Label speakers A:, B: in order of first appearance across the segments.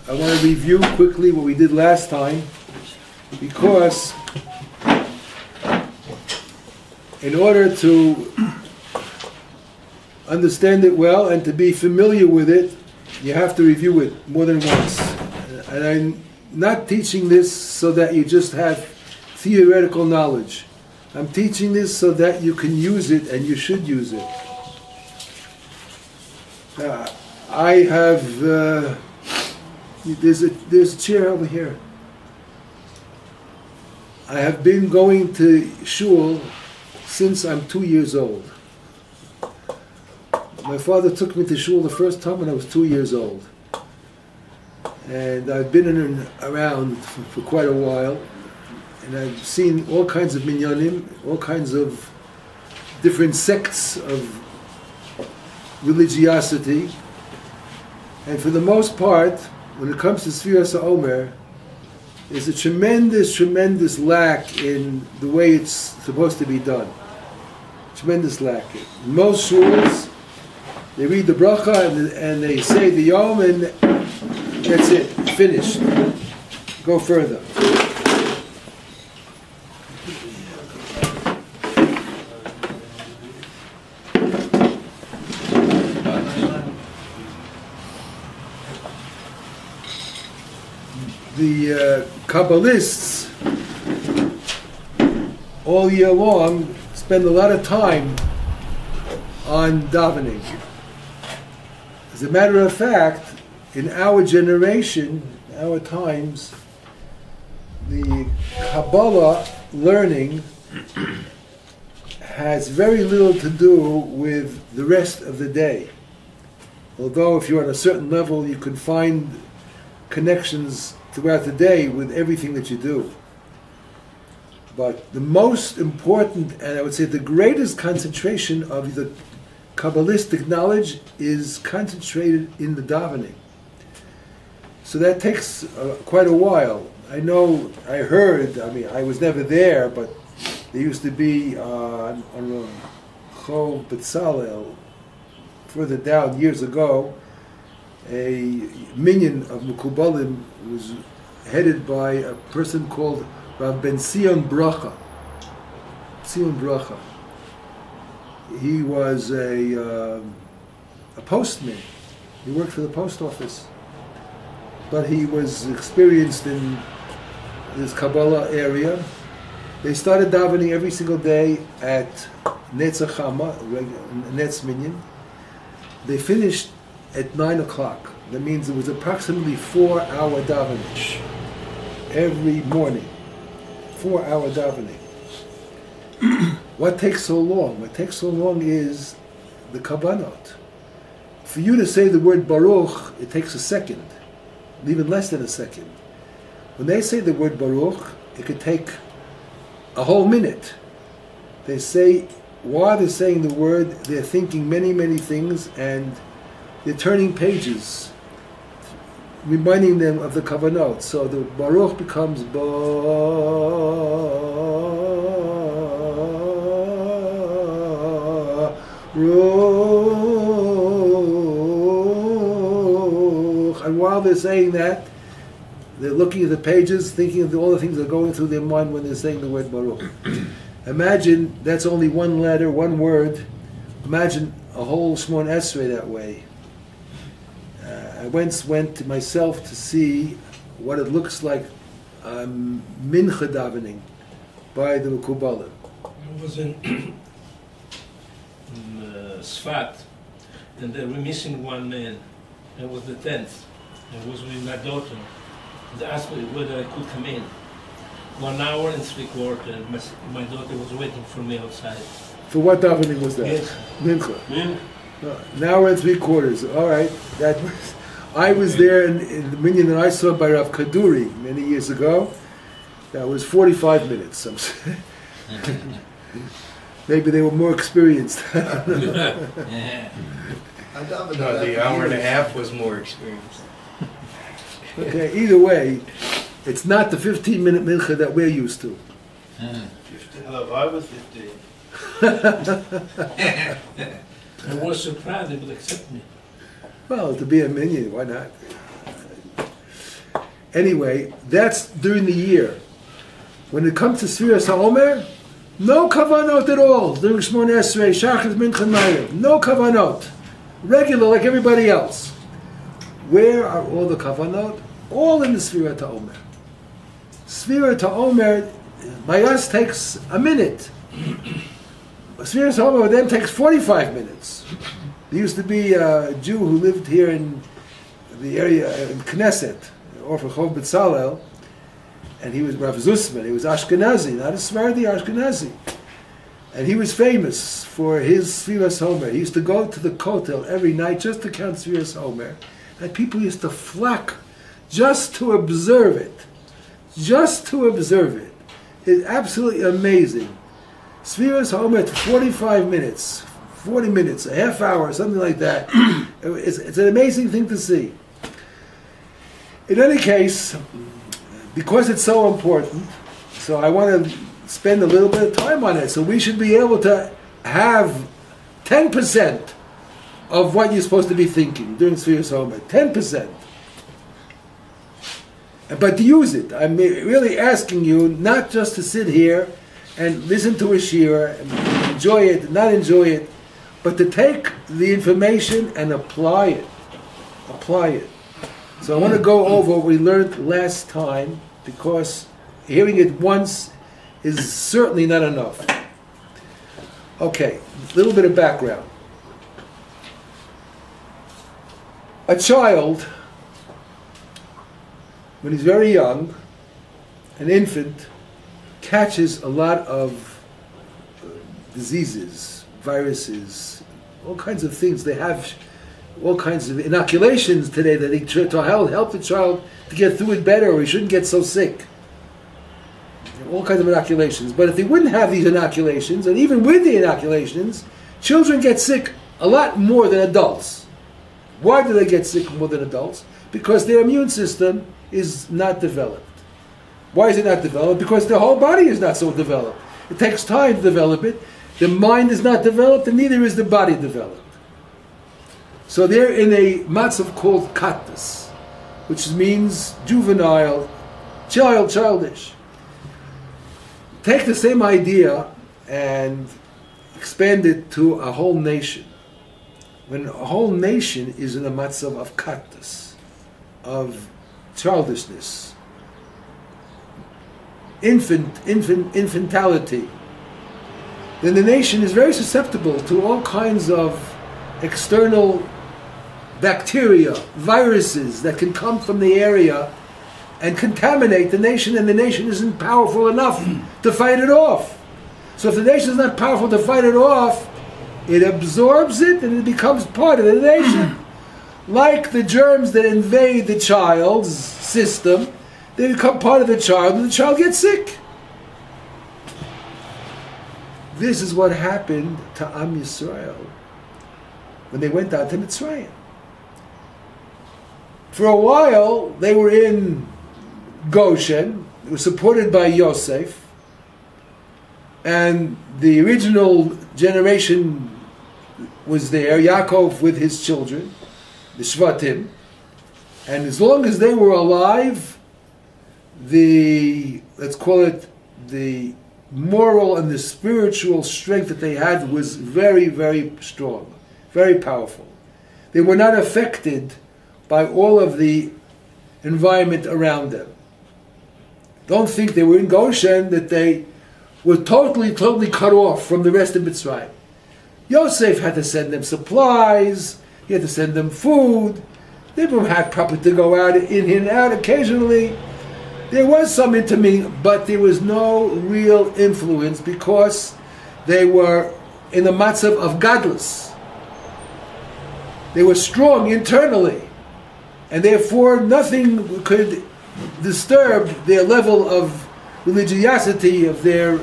A: I want to review quickly what we did last time, because in order to understand it well and to be familiar with it, you have to review it more than once. And I'm not teaching this so that you just have theoretical knowledge. I'm teaching this so that you can use it, and you should use it. I have, there's a chair over here. I have been going to shul since I'm 2 years old. My father took me to shul the first time when I was 2 years old. And I've been in and around for quite a while. And I've seen all kinds of minyanim, all kinds of different sects of religiosity. And for the most part, when it comes to Sfiras Omer, there's a tremendous lack in the way it's supposed to be done. Tremendous lack. In most shuls, they read the bracha and they say the yom, and that's it, finished. Go further. The Kabbalists all year long spend a lot of time on davening. As a matter of fact, in our generation, our times, the Kabbalah learning has very little to do with the rest of the day. Although if you're on a certain level, you can find connections throughout the day with everything that you do. But the most important, and I would say the greatest concentration of the Kabbalistic knowledge is concentrated in the davening. So that takes quite a while. I heard, I was never there, but there used to be on Chol Betzalel, further down years ago, a minyan of Mekubalim was headed by a person called Rav Ben Sion Bracha. Sion Bracha. He was a postman. He worked for the post office. But he was experienced in this Kabbalah area. They started davening every single day at Netzach Chama, Netz Minyan. They finished at 9 o'clock. That means it was approximately 4-hour davening every morning. 4-hour davening. What takes so long? What takes so long is the kavanot. For you to say the word Baruch, it takes a second, even less than a second. When they say the word Baruch, it could take a whole minute. They say, while they're saying the word, they're thinking many things, and they're turning pages, reminding them of the kavanot. So the Baruch becomes Baruch. And while they're saying that, they're looking at the pages, thinking of all the things that are going through their mind when they're saying the word Baruch. Imagine that's only one letter, one word. Imagine a whole Shmon Esrei that way. I once went to myself to see what it looks like mincha davening by the Mekubalim.
B: I was in Sfat, and they were missing one man. It was the 10th. I was with my daughter. They asked me whether I could come in. 1 hour and 3/4. My daughter was waiting for me outside.
A: For what davening was that? Mincha. An hour and 3/4. All right. That was, I was there in the minyan that I saw by Rav Kaduri many years ago. That was 45 minutes. Maybe they were more experienced.
C: No, the hour and a half was more experienced.
A: Okay, either way, it's not the 15-minute mincha that we're used to.
C: 15. I was 15.
B: I was surprised they would accept me.
A: Well, to be a minyan, why not? Anyway, that's during the year. When it comes to Sfiras HaOmer, no kavanot at all. During Shmon Esrei, Shachris, Mincha, Ma'ariv, no kavanot. Regular like everybody else. Where are all the kavanot? All in the Sfirat HaOmer. Sfirat HaOmer, by us, takes a minute. Sfirat HaOmer then takes 45 minutes. There used to be a Jew who lived here in the area, in Knesset, off of Chov B'Tzalel, and he was Rav Zusman. He was Ashkenazi, not a Sephardi, Ashkenazi. And he was famous for his Sfiras HaOmer. He used to go to the Kotel every night just to count Sfiras HaOmer. And people used to flock just to observe it. Just to observe it. It's absolutely amazing. Sfiras HaOmer, 45 minutes, 40 minutes, a half hour, something like that. It's an amazing thing to see. In any case, because it's so important, so I want to spend a little bit of time on it. So we should be able to have 10% of what you're supposed to be thinking during Sfiras HaOmer. 10%. But to use it. I'm really asking you not just to sit here and listen to a shiur and enjoy it, not enjoy it, but to take the information and apply it. Apply it. So I want to go over what we learned last time, because hearing it once is certainly not enough. Okay, a little bit of background. A child, when he's very young, an infant, catches a lot of diseases, viruses, all kinds of things. They have all kinds of inoculations today that they try to help the child to get through it better, or he shouldn't get so sick. All kinds of inoculations. But if they wouldn't have these inoculations, and even with the inoculations, children get sick a lot more than adults. Why do they get sick more than adults? Because their immune system is not developed. Why is it not developed? Because the whole body is not so developed. It takes time to develop it. The mind is not developed, and neither is the body developed. So they're in a matzav called katus, which means juvenile, childish. Take the same idea and expand it to a whole nation. When a whole nation is in a matzav of katus, of childishness, infantility, then the nation is very susceptible to all kinds of external bacteria, viruses that can come from the area and contaminate the nation, and the nation isn't powerful enough to fight it off. So if the nation is not powerful to fight it off, it absorbs it and it becomes part of the nation. Like the germs that invade the child's system, they become part of the child and the child gets sick. This is what happened to Am Yisrael when they went out to Mitzrayim. For a while, they were in Goshen. It was supported by Yosef. And the original generation was there, Yaakov with his children, the Shvatim. And as long as they were alive, let's call it the moral and the spiritual strength that they had was very, very strong, very powerful. They were not affected by all of the environment around them. Don't think they were in Goshen that they were totally cut off from the rest of Mitzrayim. Yosef had to send them supplies, he had to send them food, they had probably to go out in and out occasionally. There was some intermingling, but there was no real influence because they were in the matzav of gadlus. They were strong internally, and therefore nothing could disturb their level of religiosity, of their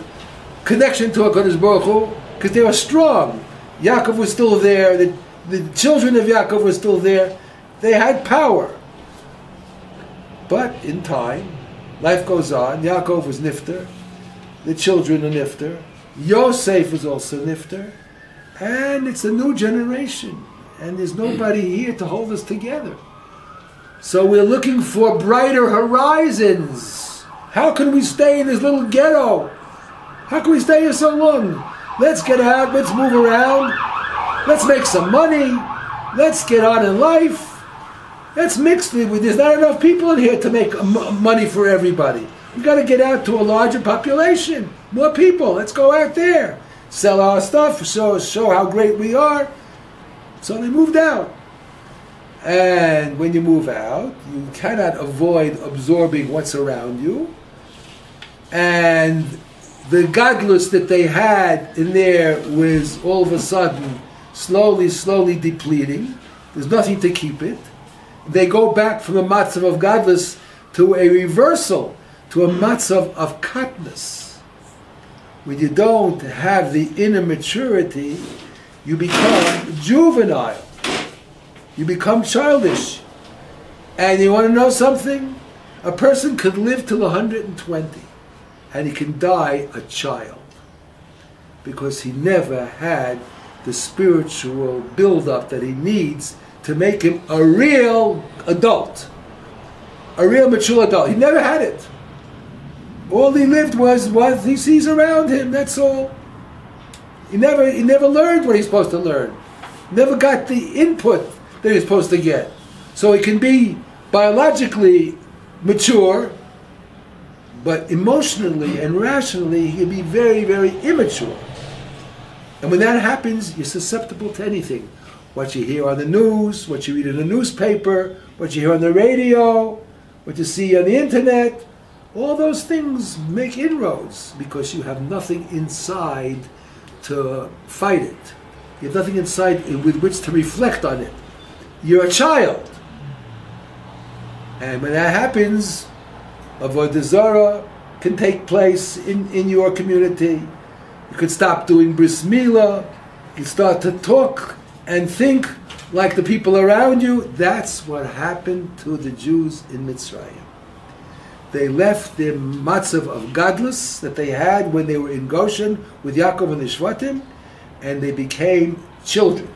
A: connection to HaKadosh Baruch Hu, because they were strong. Yaakov was still there, the children of Yaakov were still there, they had power. But in time, life goes on. Yaakov was nifter, the children are nifter, Yosef was also nifter, and it's a new generation, and there's nobody here to hold us together. So we're looking for brighter horizons. How can we stay in this little ghetto? How can we stay here so long? Let's get out, let's move around, let's make some money, let's get on in life. Let's mix it with, there's not enough people in here to make money for everybody. We've got to get out to a larger population, more people. Let's go out there, sell our stuff, show how great we are. So they moved out. And when you move out, you cannot avoid absorbing what's around you. And the godless that they had in there was all of a sudden slowly depleting. There's nothing to keep it. They go back from a matzav of godless to a reversal, to a matzav of katnus. When you don't have the inner maturity, you become juvenile. You become childish. And you want to know something? A person could live till 120 and he can die a child because he never had the spiritual build-up that he needs to make him a real adult, a real mature adult. He never had it. All he lived was what he sees around him, that's all. He never learned what he's supposed to learn. Never got the input that he's supposed to get. So he can be biologically mature, but emotionally and rationally he can be very, very immature. And when that happens, you're susceptible to anything. What you hear on the news, what you read in the newspaper, what you hear on the radio, what you see on the internet, all those things make inroads because you have nothing inside to fight it. You have nothing inside with which to reflect on it. You're a child. And when that happens, avodah zarah can take place in your community. You could stop doing bris milah. You can start to talk and think like the people around you. That's what happened to the Jews in Mitzrayim. They left their matzav of godless that they had when they were in Goshen with Yaakov and the Shvatim, and they became children.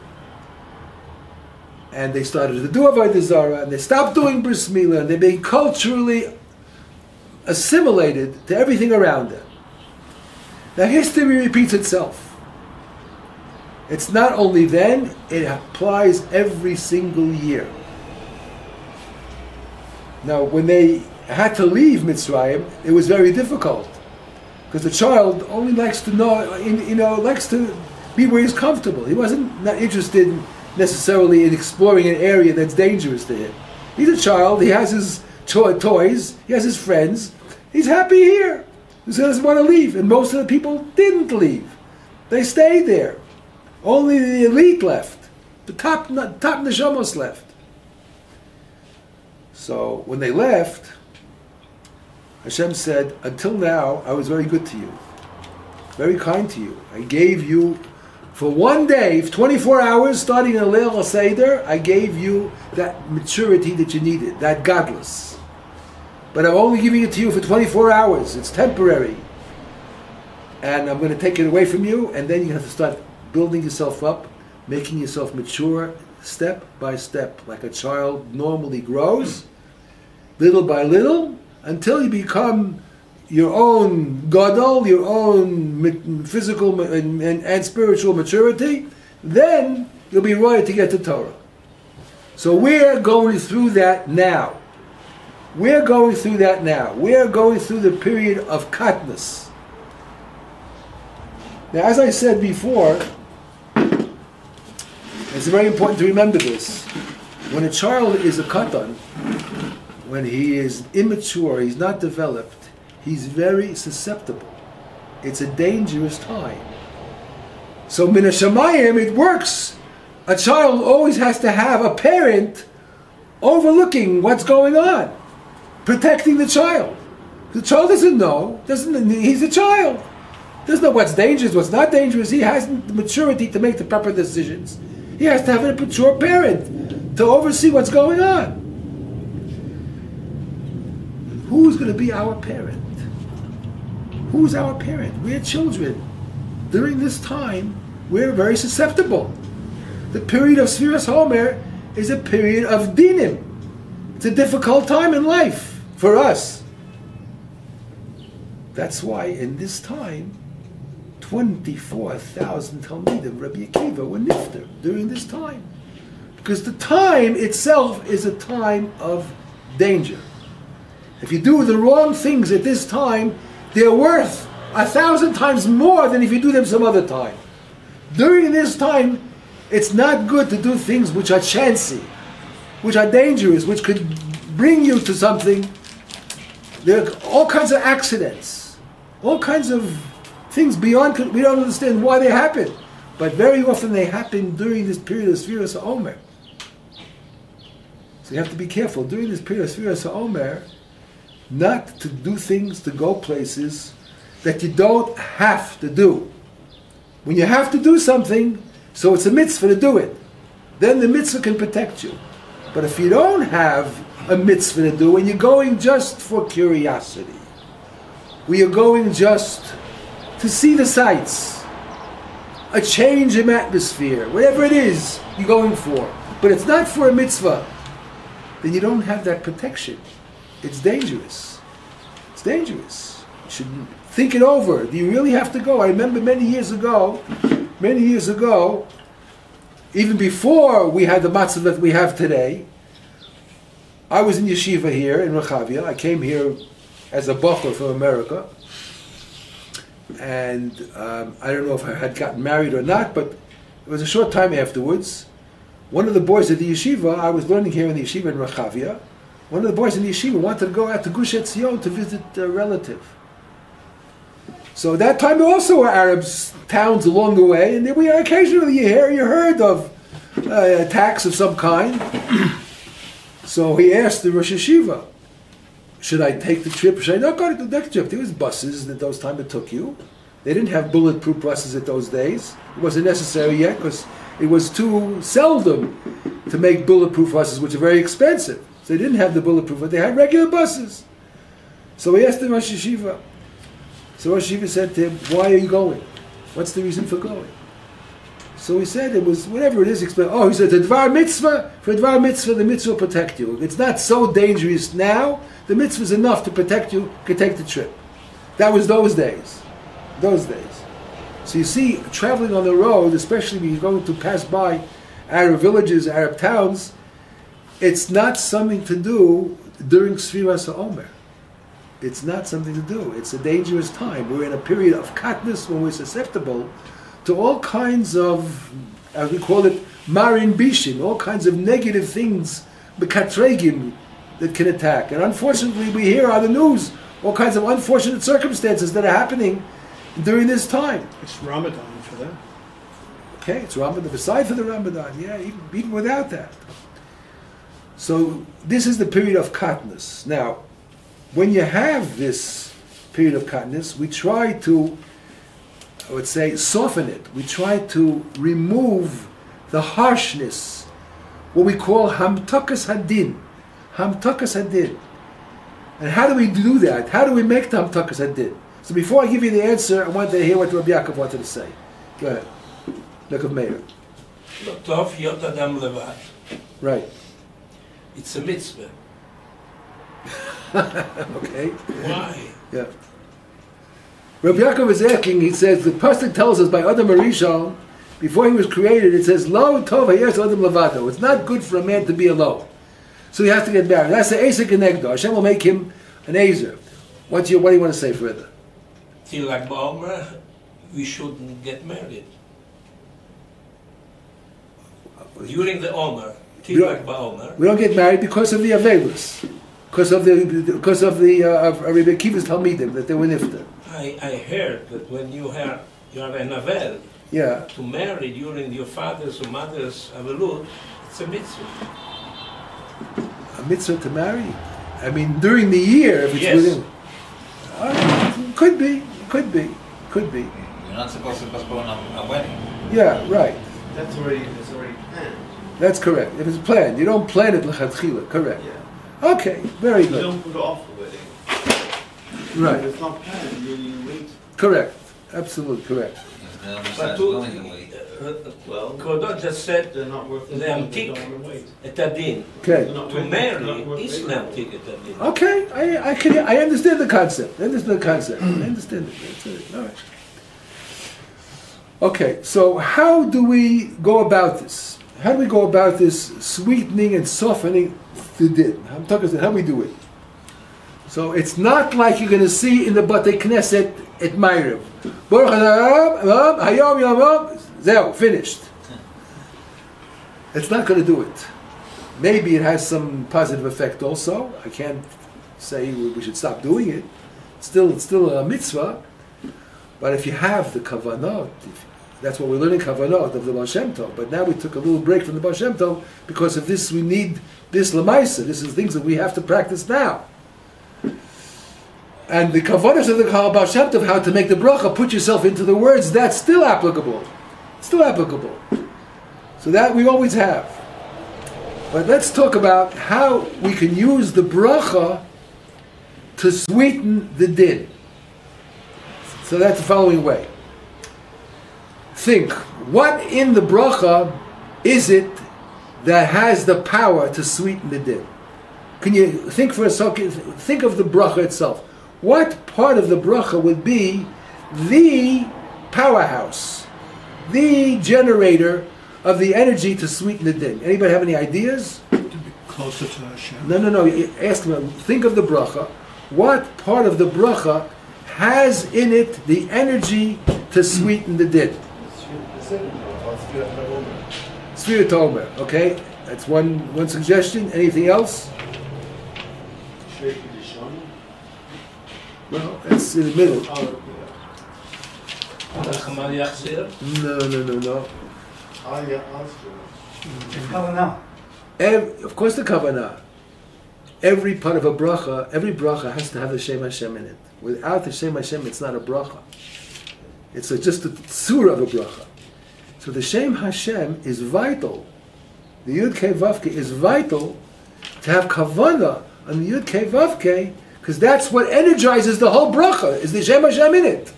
A: And they started to do avodah zarah, and they stopped doing bris milah, and they became culturally assimilated to everything around them. Now history repeats itself. It's not only then, it applies every single year. Now when they had to leave Mitzrayim, it was very difficult. Because the child only likes to likes to be where he's comfortable. He wasn't not interested necessarily in exploring an area that's dangerous to him. He's a child, he has his toys, he has his friends, he's happy here. He doesn't want to leave, and most of the people didn't leave. They stayed there. Only the elite left. The top neshamos left. So when they left, Hashem said, until now, I was very good to you. Very kind to you. I gave you, for one day, 24 hours, starting in Leil Seder, I gave you that maturity that you needed, that godless. But I'm only giving it to you for 24 hours. It's temporary. And I'm going to take it away from you, and then you have to start building yourself up, making yourself mature step by step, like a child normally grows, little by little, until you become your own gadol, your own physical and spiritual maturity. Then you'll be ready to get to Torah. So we're going through that now. We're going through that now. We're going through the period of katnus. Now, as I said before, it's very important to remember this. When a child is a katan, when he is immature, he's not developed, he's very susceptible. It's a dangerous time. So, min hashamayim, it works. A child always has to have a parent overlooking what's going on, protecting the child. The child doesn't know. He's a child. Doesn't know what's dangerous, what's not dangerous. He hasn't the maturity to make the proper decisions. He has to have a mature parent to oversee what's going on. Who's going to be our parent? Who's our parent? We're children. During this time, we're very susceptible. The period of Sfiras Omer is a period of dinim. It's a difficult time in life for us. That's why in this time, 24,000 Talmidim, Rabbi Akiva, were nifter during this time. Because the time itself is a time of danger. If you do the wrong things at this time, they're worth 1,000 times more than if you do them some other time. During this time, it's not good to do things which are chancy, which are dangerous, which could bring you to something. There are all kinds of accidents, all kinds of things beyond, we don't understand why they happen. But very often they happen during this period of Sfiras Omer. So you have to be careful during this period of Sfiras Omer not to do things, to go places that you don't have to do. When you have to do something, so it's a mitzvah to do it, then the mitzvah can protect you. But if you don't have a mitzvah to do and you're going just for curiosity, or you're going just to see the sights, a change in atmosphere, whatever it is you're going for, but it's not for a mitzvah, then you don't have that protection. It's dangerous. It's dangerous. You should think it over. Do you really have to go? I remember many years ago, even before we had the matzah that we have today, I was in yeshiva here in Rechavia. I came here as a bacher from America. And I don't know if I had gotten married or not, but it was a short time afterwards. One of the boys at the yeshiva, I was learning here in the yeshiva in Rechavia, one of the boys in the yeshiva wanted to go out to Gush Etzion to visit a relative. So at that time there also were Arabs, towns along the way, and there we are occasionally you heard of attacks of some kind. So he asked the Rosh Yeshiva, should I take the trip? Should I not go to the next trip? There was buses at those times it took you. They didn't have bulletproof buses at those days. It wasn't necessary yet because it was too seldom to make bulletproof buses, which are very expensive. So they didn't have the bulletproof, but they had regular buses. So he asked the Rosh Yeshiva. So Rosh Yeshiva said to him, why are you going? What's the reason for going? So he said it was, whatever it is, explain. Oh, he said, for Dvar Mitzvah, the mitzvah will protect you. It's not so dangerous now. The mitzvah is enough to protect you, could take the trip. That was those days. So you see, traveling on the road, especially when you're going to pass by Arab villages, Arab towns, it's not something to do during Sfiras Omer. It's not something to do. It's a dangerous time. We're in a period of katnus when we're susceptible to all kinds of, as we call it, marin bishin, all kinds of negative things, bekatregim, that can attack. And unfortunately, we hear on the news all kinds of unfortunate circumstances that are happening during this time.
D: It's Ramadan for that.
A: Okay, it's Ramadan, besides for the Ramadan, yeah, even without that. So this is the period of katnus. Now, when you have this period of katnus, we try to, I would say, soften it. We try to remove the harshness, what we call hamtakas hadin. Hamtakas hadin. And how do we do that? How do we make the hamtakas hadin? So before I give you the answer, I want to hear what Rabbi Yaakov wanted to say. Go ahead. Look at Meir.
B: Tov yot adam levad.
A: Right.
B: It's a mitzvah.
A: Okay.
B: Why?
A: Yeah. Rabbi Yaakov is asking, he says, the pasuk tells us by Adam Arishon, before he was created, it says, Lo tov hayes adam levato. It's not good for a man to be alone. So he has to get married. That's the Ezer Kenegdo. Hashem will make him an Ezer. What do you want to say further?
B: Till like Omer, we shouldn't get married. During the Omer, till like Omer.
A: We don't get married because of the Avelus. Because of Rabbi Akiva's Talmidim, that they were nifter.
B: I heard that when you are an Avel,
A: yeah,
B: to marry during your father's or mother's Avelut, it's a mitzvah.
A: A mitzvah to marry? I mean, during the year, if it's
B: yes.
A: within. Could be.
E: You're not supposed to postpone a wedding.
A: Yeah, right.
C: It's already planned.
A: That's correct. If it's planned, you don't plan it l'chatchila. Correct.
C: Yeah.
A: Okay, very
C: You
A: good.
C: don't put off the wedding.
A: Right.
C: If it's not planned, you wait.
A: Correct. Absolutely correct.
E: If They don't
B: But
E: understand
B: to,
E: willingly.
C: Well,
B: Kvodo just said
C: they're not worth the
B: להמתיק את הדין.
A: Okay.
B: To marry is להמתיק את הדין.
A: Okay, I understand the concept. I understand the concept. I understand it. That's it. All right. Okay, so how do we go about this? How do we go about this sweetening and softening the din? I'm talking about how we do it. So it's not like you're going to see in the Batei Knesset at Ma'ariv. Baruch Hashem, Hayom Yom, Zeo, finished. It's not going to do it. Maybe it has some positive effect also. I can't say we should stop doing it. It's still a mitzvah. But if you have the kavanot, that's what we're learning kavanot of the Baal Shem Tov. But now we took a little break from the Baal Shem Tov because of this. We need this lemaisa. This is things that we have to practice now. And the kavanot of the Baal Shem Tov, how to make the bracha, put yourself into the words. That's still applicable. Still applicable. So that we always have. But let's talk about how we can use the bracha to sweeten the din. So that's the following way. Think, what in the bracha is it that has the power to sweeten the din? Can you think for a second, think of the bracha itself. What part of the bracha would be the powerhouse, the generator of the energy to sweeten the din? Anybody have any ideas?
D: To be closer to Hashem.
A: No. Ask them, think of the bracha. What part of the bracha has in it the energy to sweeten the din? Sfirat Omer. Okay, that's one suggestion. Anything else? Well, that's in the middle. No. Of course, the kavanah. Every part of a bracha, every bracha has to have the Shem Hashem in it. Without the Shem Hashem, it's not a bracha. It's just a tzura of a bracha. So the Shem Hashem is vital. The Yud Kei Vav Kei is vital to have kavanah on the Yud Kei Vav Kei, because that's what energizes the whole bracha, is the Shem Hashem in it.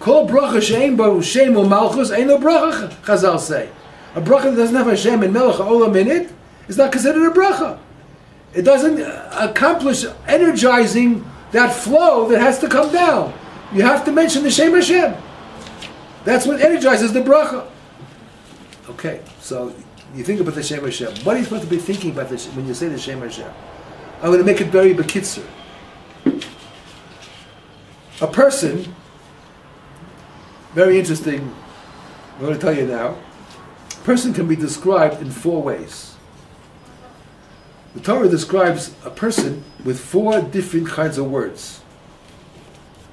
A: Kol bracha she'ein bo Shem or Malchus, ain't no bracha, Chazal say. A bracha that doesn't have Hashem and Melech HaOlam in it is not considered a bracha. It doesn't accomplish energizing that flow that has to come down. You have to mention the Shem Hashem. That's what energizes the bracha. Okay, so you think about the Shem Hashem. What are you supposed to be thinking about this when you say the Shem Hashem? I'm going to make it very bekitzer. A person, very interesting, I'm going to tell you now, a person can be described in 4 ways. The Torah describes a person with 4 different kinds of words.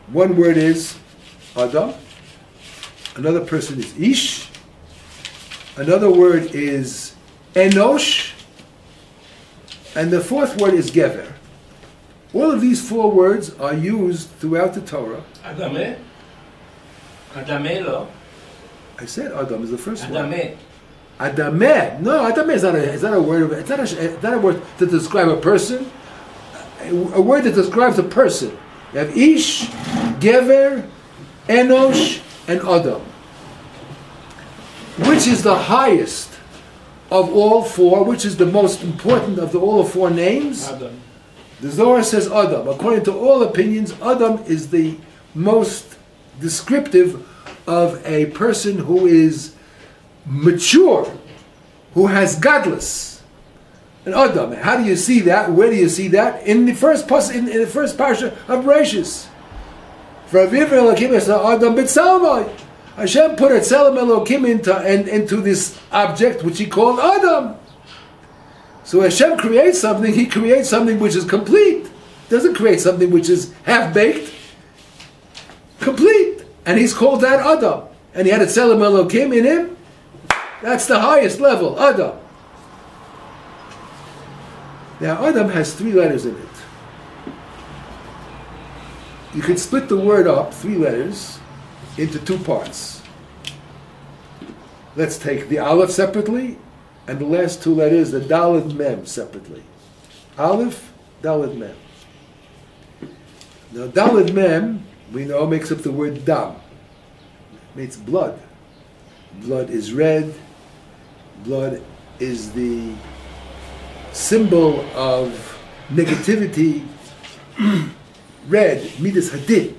A: One word is Adam, another person is Ish, another word is Enosh, and the 4th word is Gever. All of these 4 words are used throughout the Torah.
B: Adame? Adame lo?
A: I said Adam is the first one.
B: Adame.
A: Adameh. No, Adameh is not a word. It's not a word to describe a person. A word that describes a person. You have Ish, Gever, Enosh, and Adam. Which is the highest of all 4? Which is the most important of all 4 names?
B: Adam.
A: The Zohar says Adam. According to all opinions, Adam is the most descriptive of a person who is mature, who has godless. And Adam, how do you see that? Where do you see that? In the first in the first parsha of Bereshis. Adam b'tzelmai. Hashem put a tzelem Elokim into this object which he called Adam. So Hashem creates something, he creates something which is complete. Doesn't create something which is half-baked. Complete. And he's called that Adam. And he had a tzelem Elokim in him. That's the highest level, Adam. Now, Adam has 3 letters in it. You could split the word up, 3 letters, into 2 parts. Let's take the Aleph separately, and the last 2 letters, the Daled Mem, separately. Aleph, Daled Mem. Now, Daled Mem, we know, makes up the word Dam. It's blood. Blood is red. Blood is the symbol of negativity. Red, midas hadin.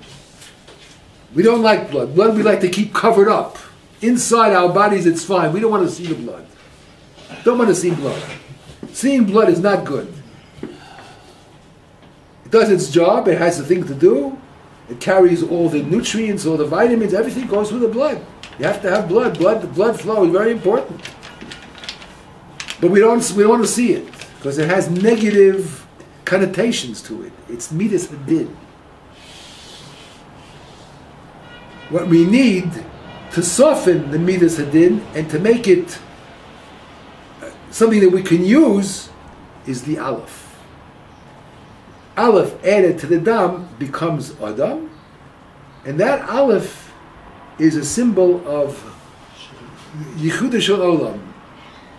A: We don't like blood. Blood we like to keep covered up. Inside our bodies it's fine. We don't want to see the blood. Don't want to see blood. Seeing blood is not good. It does its job. It has a thing to do. It carries all the nutrients, all the vitamins, everything goes through the blood. You have to have blood. Blood flow is very important. But we don't want to see it because it has negative connotations to it. It's midas hadin. What we need to soften the midas hadin and to make it something that we can use is the aleph. Aleph added to the dam becomes adam, and that aleph is a symbol of yichud shel olam,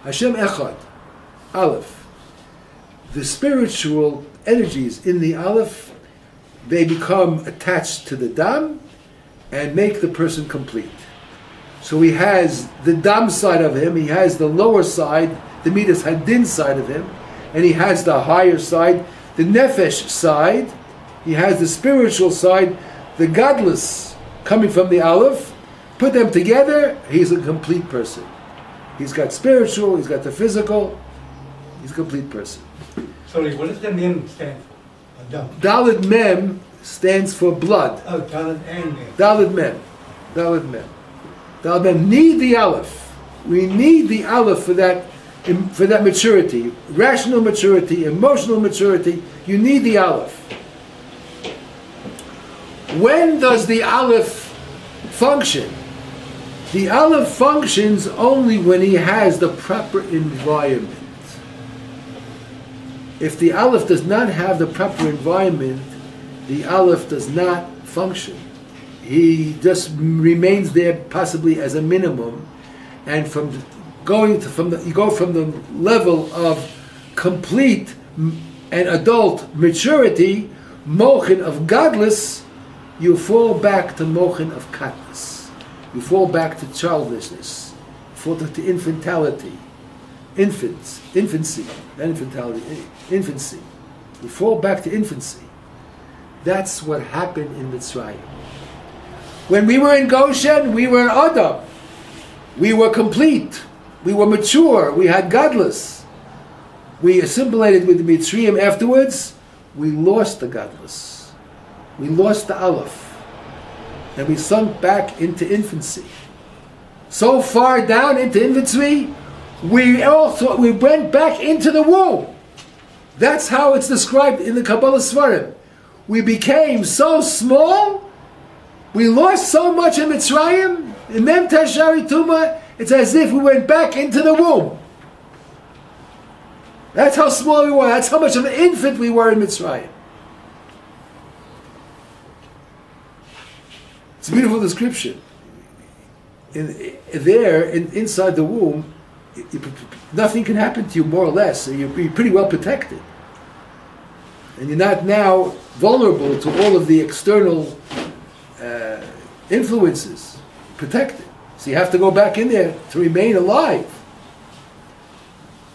A: Hashem echad, aleph. The spiritual energies in the aleph, they become attached to the dam and make the person complete. So he has the dam side of him, he has the lower side, the midas hadin side of him, and he has the higher side, the nefesh side, he has the spiritual side, the godless coming from the aleph. Put them together, he's a complete person. He's got spiritual, he's got the physical, he's a complete person.
F: Sorry, what does the mem stand for? Adam.
A: Daled mem stands for blood.
F: Oh, Daled and mem.
A: Daled mem. Daled mem. Daled mem. Need the aleph. We need the aleph for that maturity. Rational maturity, emotional maturity. You need the aleph. When does the aleph function? The aleph functions only when he has the proper environment. If the aleph does not have the proper environment, the aleph does not function. He just remains there possibly as a minimum, and you go from the level of complete and adult maturity, mochin of godless, you fall back to mochin of katnus. You fall back to childishness. You fall to infantality. Infancy. You fall back to infancy. That's what happened in Mitzrayim. When we were in Goshen, we were in Adam. We were complete. We were mature. We had godless. We assimilated with the Mitzrayim afterwards. We lost the godless. We lost the aleph. And we sunk back into infancy. So far down into infancy, we went back into the womb. That's how it's described in the Kabbalah Svarim. We became so small, we lost so much in Mitzrayim, in Mem Tashari Tuma, it's as if we went back into the womb. That's how small we were, that's how much of an infant we were in Mitzrayim. It's a beautiful description. Inside the womb, nothing can happen to you more or less, so you're pretty well protected. And you're not now vulnerable to all of the external influences. Protected. So you have to go back in there to remain alive.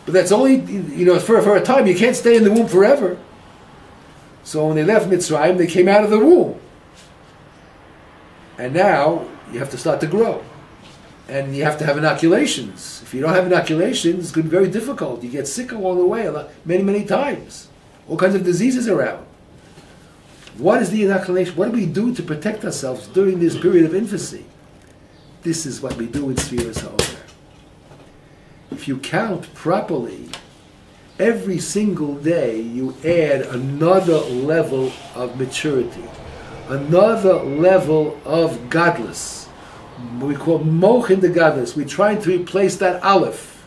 A: But that's only, for a time. You can't stay in the womb forever. So when they left Mitzrayim, they came out of the womb. And now you have to start to grow. And you have to have inoculations. If you don't have inoculations, it's going to be very difficult. You get sick along the way many, many times. All kinds of diseases around. What is the inoculation? What do we do to protect ourselves during this period of infancy? This is what we do in Sfiras HaOmer. If you count properly, every single day you add another level of maturity, another level of godless. We call mochin the godless. We're trying to replace that aleph,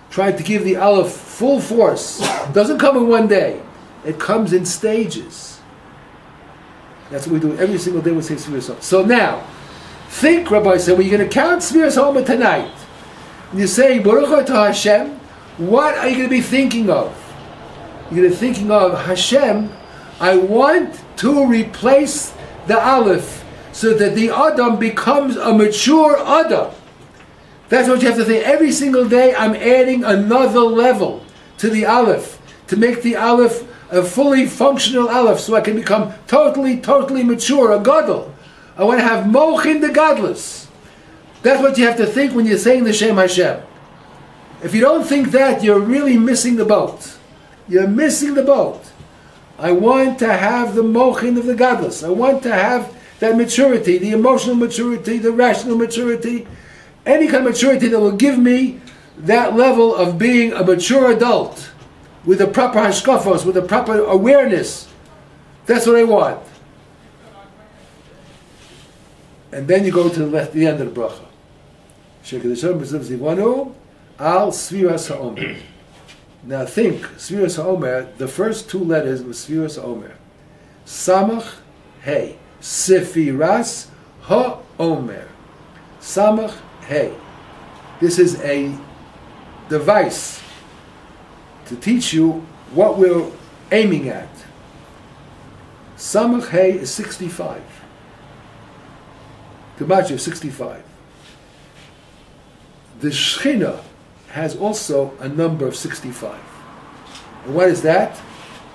A: trying to give the aleph full force. It doesn't come in one day. It comes in stages. That's what we do every single day. We say Sfiras HaOmer. So now, think, Rabbi said, when you're going to count Sfiras HaOmer tonight, and you say Baruch Atah Hashem, what are you going to be thinking of? You're going to be thinking of Hashem. I want to replace the aleph so that the Adam becomes a mature Adam. That's what you have to think. Every single day I'm adding another level to the Aleph, to make the Aleph a fully functional Aleph, so I can become totally mature, a Gadol. I want to have Mochin the Godless. That's what you have to think when you're saying the Shem Hashem. If you don't think that, you're really missing the boat. You're missing the boat. I want to have the Mochin of the Godless. I want to have that maturity, the emotional maturity, the rational maturity, any kind of maturity that will give me that level of being a mature adult with the proper hashkafos, with the proper awareness. That's what I want. And then you go to the end of the bracha. Al Sfiras HaOmer. Now think, Sfiras HaOmer, the first two letters of Sfiras HaOmer. Samach Hey. Sfiras HaOmer. Samach Hey. This is a device to teach you what we're aiming at. Samach Hey is 65. Gematria 65. The Shechina has also a number of 65. And what is that?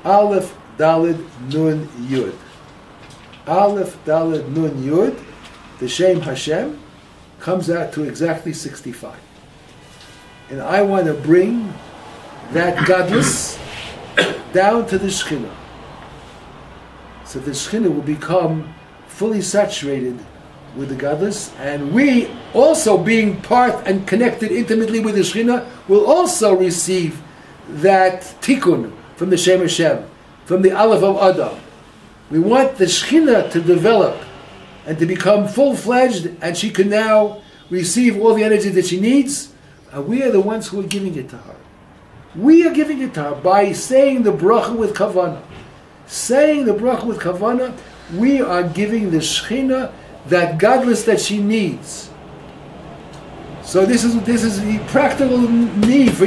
A: Aleph Daled Nun Yud. Aleph Daled Nun Yud, the Shem Hashem, comes out to exactly 65. And I want to bring that godless down to the Shechina. So the Shechina will become fully saturated with the godless, and we also, being part and connected intimately with the Shechina, will also receive that tikkun from the Shem Hashem, from the Aleph of Adam. We want the Shechina to develop and to become full-fledged, and she can now receive all the energy that she needs, and we are the ones who are giving it to her. We are giving it to her by saying the bracha with kavanah. Saying the bracha with kavanah, we are giving the Shechina that godless that she needs. So this is the practical need for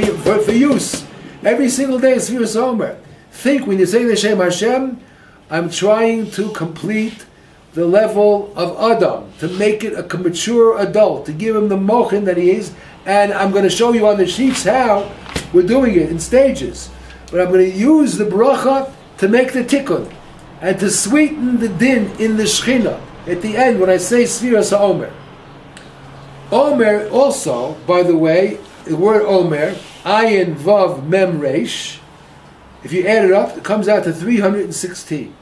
A: use. Every single day is Sfiras Omer. Think when you say the Shem Hashem, I'm trying to complete the level of Adam, to make it a mature adult, to give him the mochin that he is, and I'm going to show you on the sheets how we're doing it in stages. But I'm going to use the bracha to make the tikkun, and to sweeten the din in the Shechina. At the end, when I say Sfiras HaOmer. Omer also, by the way, the word Omer, Ayin Vav Mem Reish, if you add it up, it comes out to 316.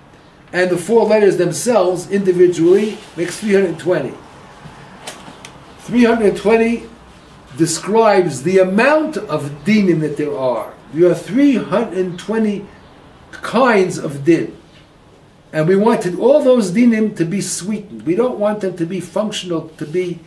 A: And the four letters themselves, individually, makes 320. 320 describes the amount of dinim that there are. There are 320 kinds of din. And we wanted all those dinim to be sweetened. We don't want them to be functional, to be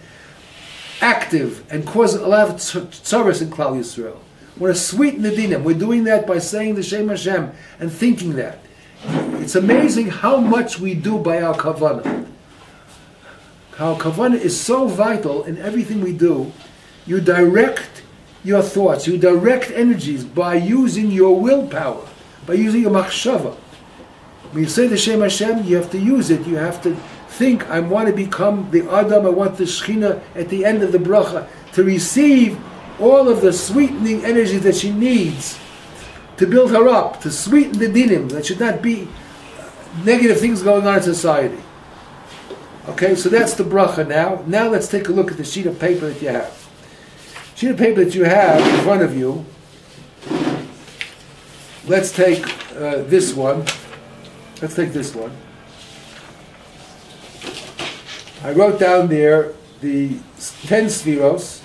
A: active and cause a lot of tzaras in Klal Yisrael. We want to sweeten the dinim. We're doing that by saying the Shem Hashem and thinking that. It's amazing how much we do by our kavanah. How kavanah is so vital in everything we do. You direct your thoughts, you direct energies by using your willpower, by using your machshava. When you say the Shem Hashem, you have to use it. You have to think, I want to become the Adam, I want the Shechina at the end of the bracha to receive all of the sweetening energy that she needs to build her up, to sweeten the dinim. There should not be negative things going on in society. Okay, so that's the bracha now. Now let's take a look at the sheet of paper that you have. Sheet of paper that you have in front of you. Let's take this one. Let's take this one. I wrote down there the 10 spheros,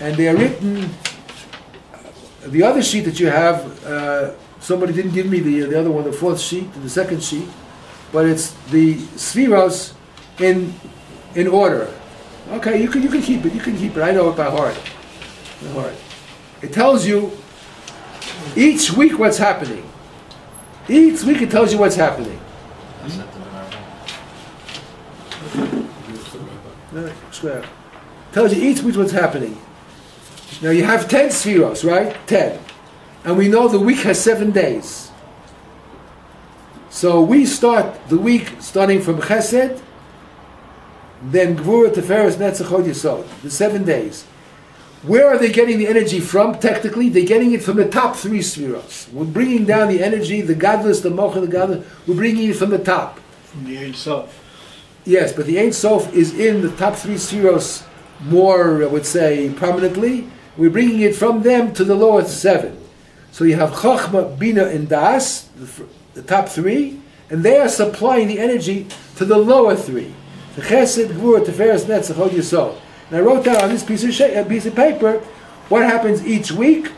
A: and they are written. The other sheet that you have, somebody didn't give me the other one, the fourth sheet, the second sheet, but it's the spheros in order. Okay, you can keep it. You can keep it. I know it by heart. By heart. It tells you each week what's happening. Each week it tells you what's happening. Tells you each week what's happening. Now you have 10 spheros, right? 10. And we know the week has 7 days. So we start the week starting from Chesed then Gvura, Tiferes, Netzachot, Yesod, the 7 days. Where are they getting the energy from? Technically, they're getting it from the top 3 spheros. We're bringing down the energy, the godless, the mocha, the godless. We're bringing it from the top.
D: From the Ein Sof.
A: Yes, but the Ein Sof is in the top 3 spheros more, I would say, prominently. We're bringing it from them to the lower 7. So you have Chochma, Bina, and Das, the top 3, and they are supplying the energy to the lower 3. The Chesed, Gvura, Tiferes, Netzachot, Yesod. And I wrote down on this piece of paper what happens each week,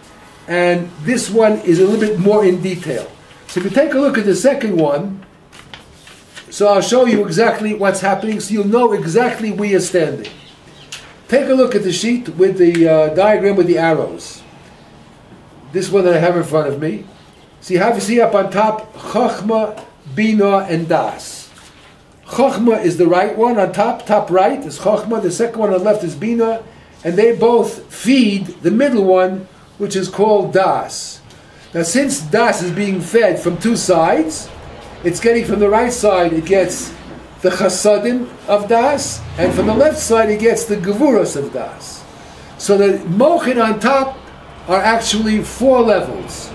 A: and this one is a little bit more in detail. So if you take a look at the second one, so I'll show you exactly what's happening, so you'll know exactly where you're standing. Take a look at the sheet with the diagram with the arrows. This one that I have in front of me. So you have, see up on top, Chochma, Bina, and Das. Chochma is the right one on top right is Chochma, the second one on the left is Bina, and they both feed the middle one, which is called Das. Now since Das is being fed from 2 sides, it's getting from the right side, it gets the Chasadim of Das, and from the left side it gets the Gevuros of Das. So the Mochin on top are actually 4 levels.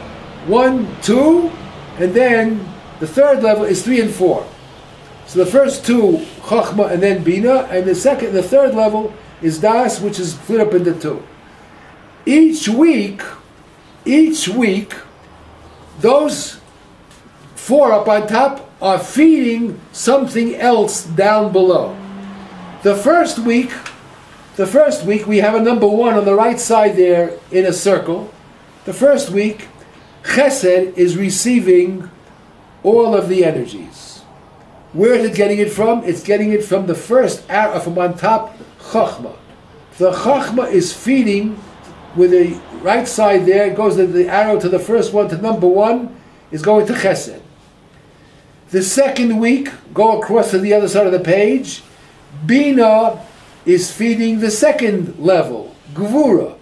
A: 1, 2, and then the third level is 3 and 4. So the first 2, Chochma and then Bina, and the third level is Das, which is split up into 2. Each week, those 4 up on top are feeding something else down below. The first week we have a number 1 on the right side there in a circle. The first week, Chesed is receiving all of the energies. Where is it getting it from? It's getting it from the first arrow, from on top, Chochma. The Chochma is feeding with the right side there, it goes the arrow to the first one, to number 1, is going to Chesed. The second week, go across to the other side of the page, Bina is feeding the second level, Gvura.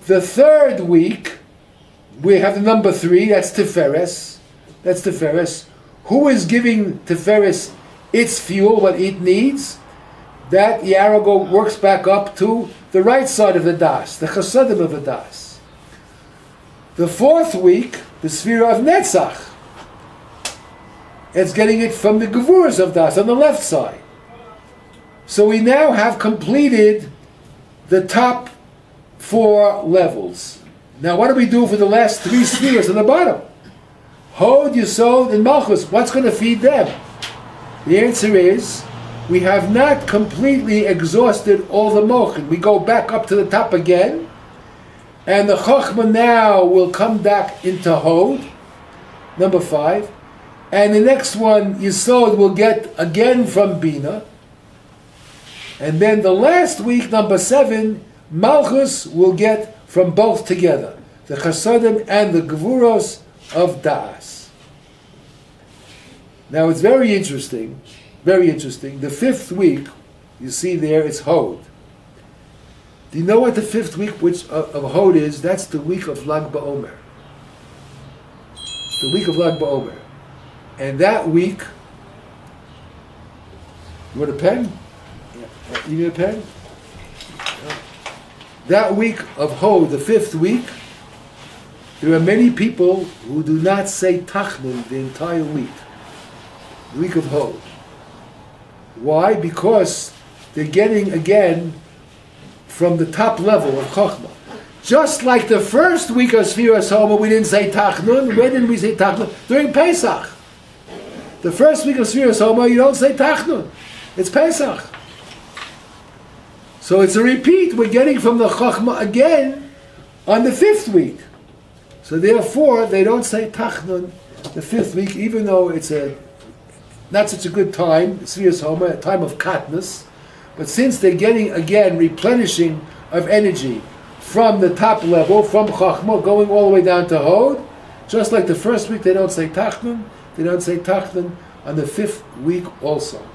A: The third week, we have the number 3, that's Tiferes. Who is giving Tiferes its fuel, what it needs? That the arrow works back up to the right side of the Das, the Chasadim of the Das. The fourth week, the sphere of Netzach, it's getting it from the Gevuras of Das on the left side. So we now have completed the top 4 levels. Now what do we do for the last 3 spheres on the bottom? Hod, Yesod, and Malchus. What's going to feed them? The answer is, we have not completely exhausted all the Mochin. We go back up to the top again, and the Chochma now will come back into Hod, number 5, and the next one, Yesod, will get again from Bina, and then the last week, number 7, Malchus will get from both together, the Chasadim and the Gevuros of Das. Now it's very interesting. The 5th week, you see there, it's Hod. Do you know what the 5th week of Hod is? That's the week of Lag BaOmer. The week of Lag BaOmer. And that week, you want a pen? Yeah. You need a pen? That week of Hod, the 5th week, there are many people who do not say Tachnun the entire week. The week of Hod. Why? Because they're getting again from the top level of Chochmah. Just like the first week of Sfiras Homer, we didn't say Tachnun. Where didn't we say Tachnun? During Pesach. The first week of Sfiras Homer, you don't say Tachnun. It's Pesach. So it's a repeat. We're getting from the Chochmah again on the 5th week. So therefore, they don't say Tachnun the 5th week, even though it's not such a good time, Sfiras Homer, a time of katnus. But since they're getting, again, replenishing of energy from the top level, from Chochmah, going all the way down to Hod, just like the first week they don't say Tachnun, they don't say Tachnun on the 5th week also.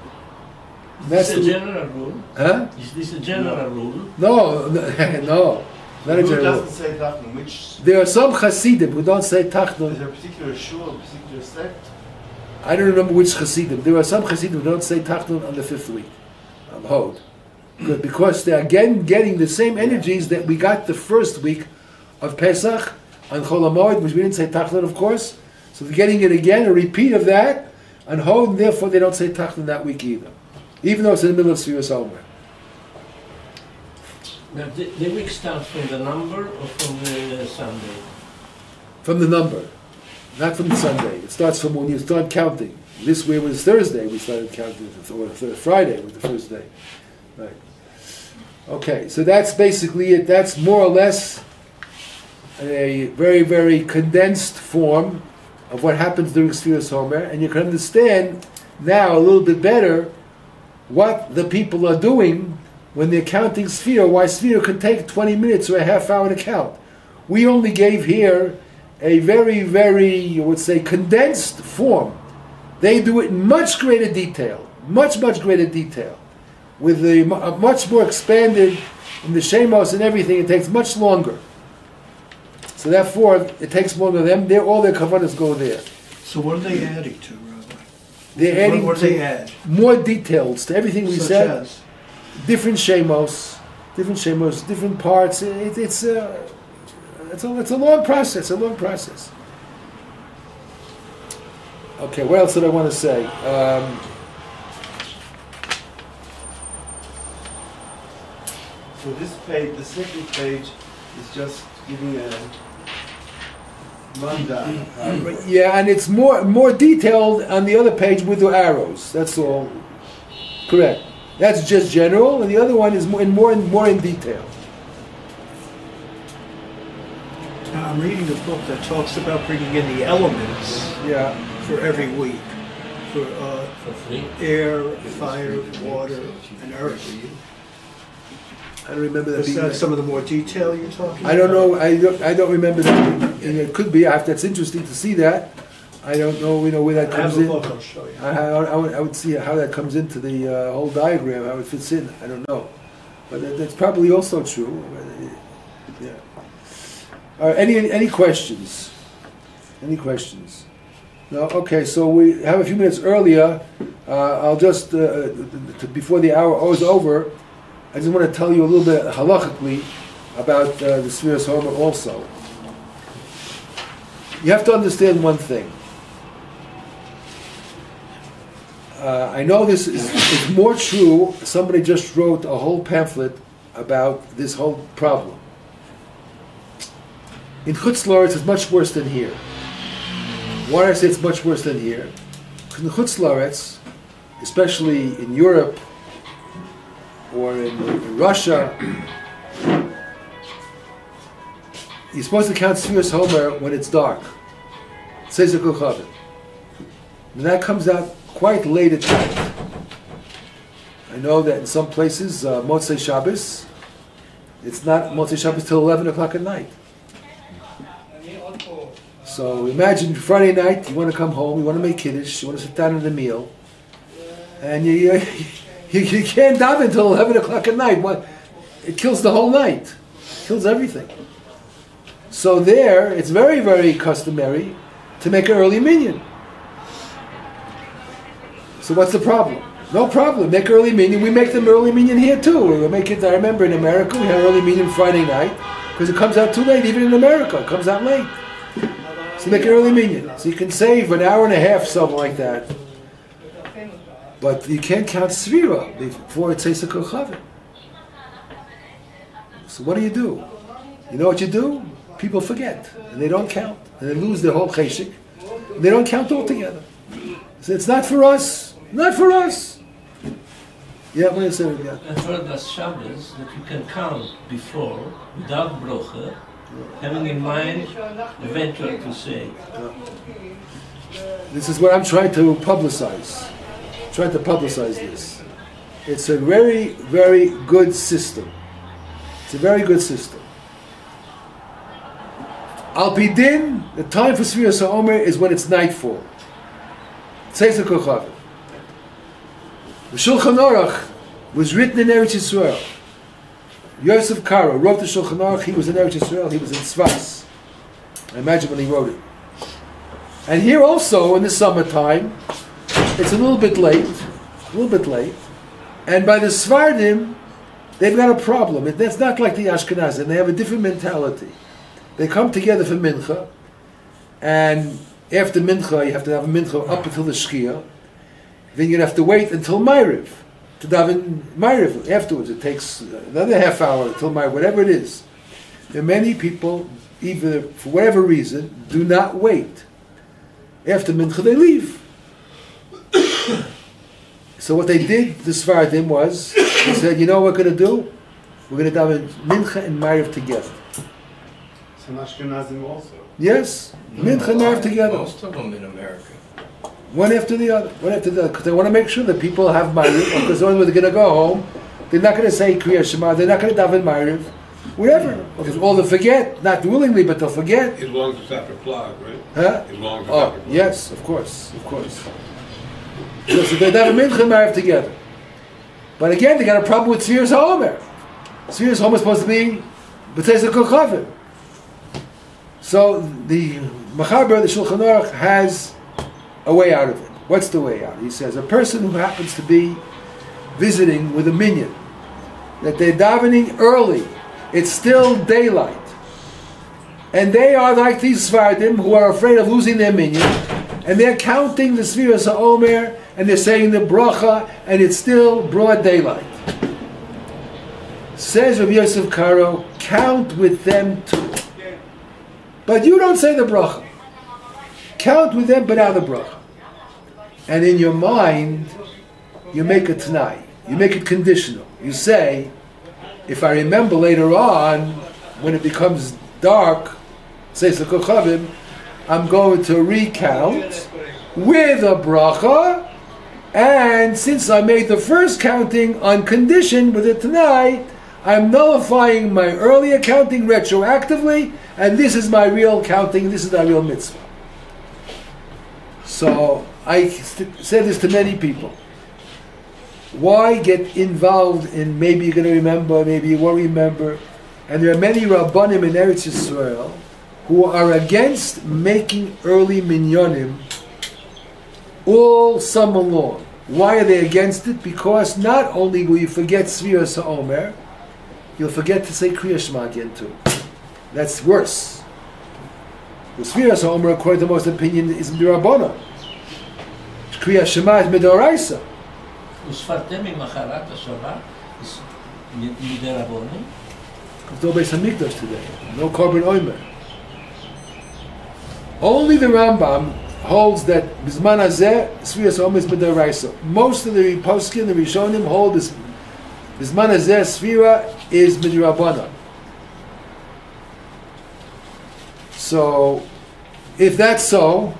B: Is this a general rule?
A: Huh?
B: Is this a general rule?
A: No, no, not a
C: Who
A: general rule.
C: doesn't say Tachnun? Which
A: There are some Hasidim who don't say Tachnun.
C: is there a particular shul, a particular sect?
A: I don't remember which Hasidim. There are some Hasidim who don't say Tachnun on the 5th week. Hod. Good, because they're again getting the same energies that we got the first week of Pesach on Chol HaMoed, which we didn't say Tachnun, of course. So they're getting it again, a repeat of that on Hod, and therefore they don't say Tachnun that week either. Even though it's in the middle of Sfiras Omer.
B: Now, the week starts from the number or from the Sunday?
A: From the number, not from the Sunday. It starts from when you start counting. This way was Thursday, we started counting, or Friday was the first day. Right. Okay, so that's basically it. That's more or less a very, very condensed form of what happens during Sfiras Omer, and you can understand now a little bit better what the people are doing when they're counting Sfira, why Sfira can take 20 minutes or a half hour to count. We only gave here a very, very, I would say, condensed form. They do it in much greater detail, much greater detail, with the much more expanded in the Shemos and everything. It takes much longer. So therefore, it takes longer. All their kavanas go there.
D: So what are they adding to, Rabbi?
A: They're adding
D: what do they add?
A: more details to everything we
D: Such
A: said.
D: as?
A: Different Shemos, different parts. It's a long process. Okay, what else did I want to say?
C: So this page, the second page, is just giving a rundown.
A: Yeah, and it's more detailed on the other page with the arrows. That's all. Correct. That's just general, and the other one is more in detail.
D: Now, I'm reading a book that talks about bringing in the elements
A: Yeah.
D: for every week. For
B: For free?
D: air, fire, water, and earth.
A: I don't remember that
D: Is
A: being
D: that
A: there.
D: some of the more detail you're talking about?
A: I don't know. I don't remember that, and it could be. That's interesting to see that. I don't know. Where that
D: I have
A: comes
D: a
A: in.
D: book, I'll show you.
A: I would see how that comes into the whole diagram. How it fits in. I don't know, but that's probably also true. Yeah. All right. Any questions? Any questions? No. Okay. So we have a few minutes earlier. I'll just before the hour is over. I just want to tell you a little bit halachically about the Sfiras Omer also. You have to understand one thing. I know this is more true. Somebody just wrote a whole pamphlet about this whole problem. In Chutz La'aretz, it's much worse than here. Why do I say it's much worse than here? Because in Chutz La'aretz, especially in Europe or in Russia, you're supposed to count Sfiras Omer when it's dark. It says the Chabad. And that comes out quite late at night. I know that in some places, Motzei Shabbos, it's not Motzei Shabbos till 11 o'clock at night. So imagine Friday night, you want to come home, you want to make Kiddush, you want to sit down at a meal, and you can't daven until 11 o'clock at night. It kills the whole night. It kills everything. So there, it's very, very customary to make an early minyan. So what's the problem? No problem. Make early minyan. We make them early minyan here too. We make it. I remember in America we had early minyan Friday night because it comes out too late. Even in America, it comes out late. So make an early minyan. So you can save an hour and a half, something like that. But you can't count Sfira before it says a Chavad. So what do? You know what you do? People forget and they don't count and they lose their whole cheshik. They don't count altogether. So it's not for us. Not for us. Yeah, what is it? Yeah.
B: I've heard that Shabbos that you can count before without brocha, having in mind eventually to say.
A: This is what I'm trying to publicize. Trying to publicize this. It's a very, very good system. It's a very good system. Al Pidin, the time for Sfiras Omer is when it's nightfall. Tzeis HaKochav. The Shulchan Aruch was written in Eretz Yisrael. Yosef Karo wrote the Shulchan Aruch. He was in Eretz Yisrael. He was in Tzfas. I imagine when he wrote it. And here also, in the summertime, it's a little bit late. And by the Sfardim, they've got a problem. It's not like the Ashkenazim. They have a different mentality. They come together for Mincha, and after Mincha, you have to have a Mincha up until the Shkia. Then you'd have to wait until Ma'ariv to daven Ma'ariv. Afterwards, it takes another half hour until Ma'ariv, whatever it is. There are many people, either for whatever reason, do not wait. After Mincha, they leave. So what they did, the Sfardim, was, they said, you know what we're going to do? We're going to daven Mincha and Ma'ariv together.
C: So Ashkenazim also.
A: Yes, Mincha and Ma'ariv together.
B: Most of them in America.
A: One after the other, because they want to make sure that people have Ma'ariv, because when they're going to go home, they're not going to say Kriya Shema, they're not going to daven Ma'ariv, whatever. Or they'll forget, not willingly, but they'll forget.
G: As long as it's after plug, right?
A: Huh?
G: As long as it's
A: Oh,
G: after plug.
A: yes, of course. So they daven Mincha and Ma'ariv together. But again, they got a problem with Tzviras Omer. Tzviras Omer is supposed to be B'tzeis HaKochavim. So the Machaber, the Shulchan Aruch, has a way out of it. What's the way out? He says a person who happens to be visiting with a minyan, that they're davening early, it's still daylight, and they are like these Sfardim who are afraid of losing their minyan, and they're counting the Sfiras HaOmer, and they're saying the bracha, and it's still broad daylight. Says Rabbi Yosef Karo, count with them too. But you don't say the bracha. Count with them, but out the bracha. And in your mind, you make a t'nai. You make it conditional. You say, if I remember later on, when it becomes dark, says the Kochavim, I'm going to recount with a bracha, and since I made the first counting on condition with a t'nai, I'm nullifying my earlier counting retroactively, and this is my real counting, this is my real mitzvah. So, I said this to many people. Why get involved in maybe you're going to remember, maybe you won't remember? And there are many Rabbanim in Eretz Yisrael who are against making early minyanim all summer long. Why are they against it? Because not only will you forget Sfiras HaOmer, you'll forget to say Kriya Shema again too. That's worse. The Sfiras HaOmer, according to most opinion, is D'Rabbanan. Kriya Shema is Midoraisa.
B: וספרתם ממחרת השבת, מדי רבונים?
A: There's no Beis HaMikdash today. No Korban Omer. Only the Rambam holds that Bizman Hazeh, Sfiras HaOmer is Midoraisa. Most of the Poskim, the Rishonim, hold this Bizman Hazeh, Sfira is Midrabanan. So, if that's so,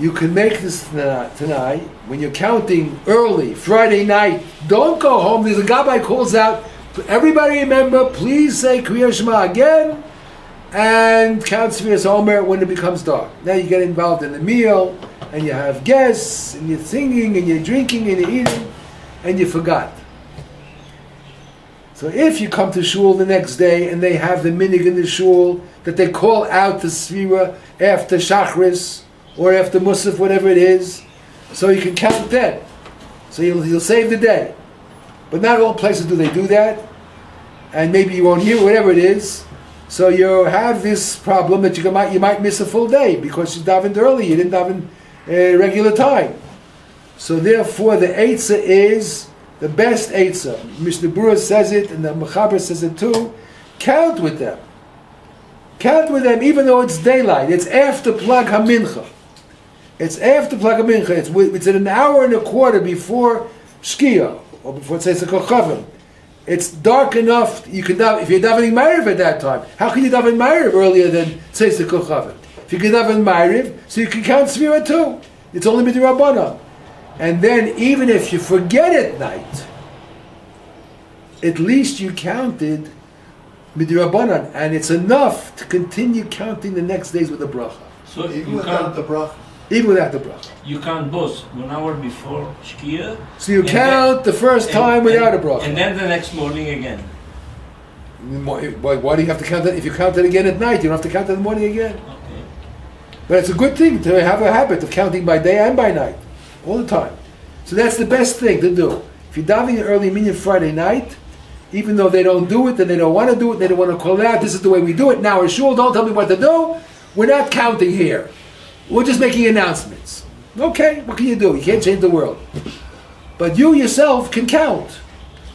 A: you can make this tonight when you're counting early, Friday night. Don't go home. There's a gabbai calls out, everybody remember, please say Kriya Shema again and count Sfiras HaOmer when it becomes dark. Now you get involved in the meal and you have guests and you're singing and you're drinking and you're eating and you forgot. So if you come to shul the next day and they have the minig in the shul that they call out the Sfira after Shachris or after Musaf, whatever it is, so you can count then. So you'll save the day. But not all places do they do that, and maybe you won't hear whatever it is. So you have this problem that you might miss a full day because you davened early, you didn't daven regular time. So therefore the Eitzah is the best Eitzah. Mishnah Berurah says it, and the Mechaber says it too. Count with them. Count with them even though it's daylight. It's after Plag HaMincha. It's after Plag HaMincha. It's an hour and a quarter before Shkia, or before Tzeis HaKochavim. It's dark enough, you can daven, if you're davening Ma'ariv at that time, how can you daven Ma'ariv earlier than Tzeis HaKochavim? If you can daven Ma'ariv, so you can count Sfira too. It's only Midrabanan. And then even if you forget at night, at least you counted Midrabanan, and it's enough to continue counting the next days with the bracha.
B: So
C: Even
B: you
C: without
B: count,
C: the bracha.
A: Even without the bracha.
B: you count both 1 hour before Shkia.
A: So you count the first time without a bracha.
B: And then the next morning again.
A: Why do you have to count that? If you count it again at night, you don't have to count it in the morning again.
B: Okay.
A: But it's a good thing to have a habit of counting by day and by night, all the time. So that's the best thing to do. If you're davening early minyan Friday night, even though they don't do it and they don't want to do it, they don't want to call it out, this is the way we do it, now shul, don't tell me what to do, we're not counting here. We're just making announcements. Okay, what can you do? You can't change the world. But you yourself can count.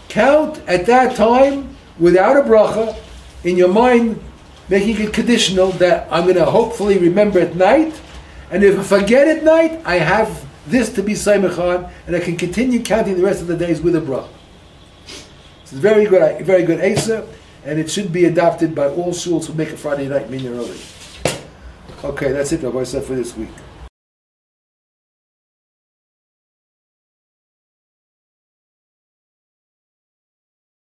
A: Count at that time without a bracha, in your mind, making it conditional that I'm going to hopefully remember at night, and if I forget at night, I have this to be Saimach on, and I can continue counting the rest of the days with a bracha. It's a very good Asa, and it should be adopted by all shuls who make a Friday night minyan early. Okay, that's it, Rabbi, for this week.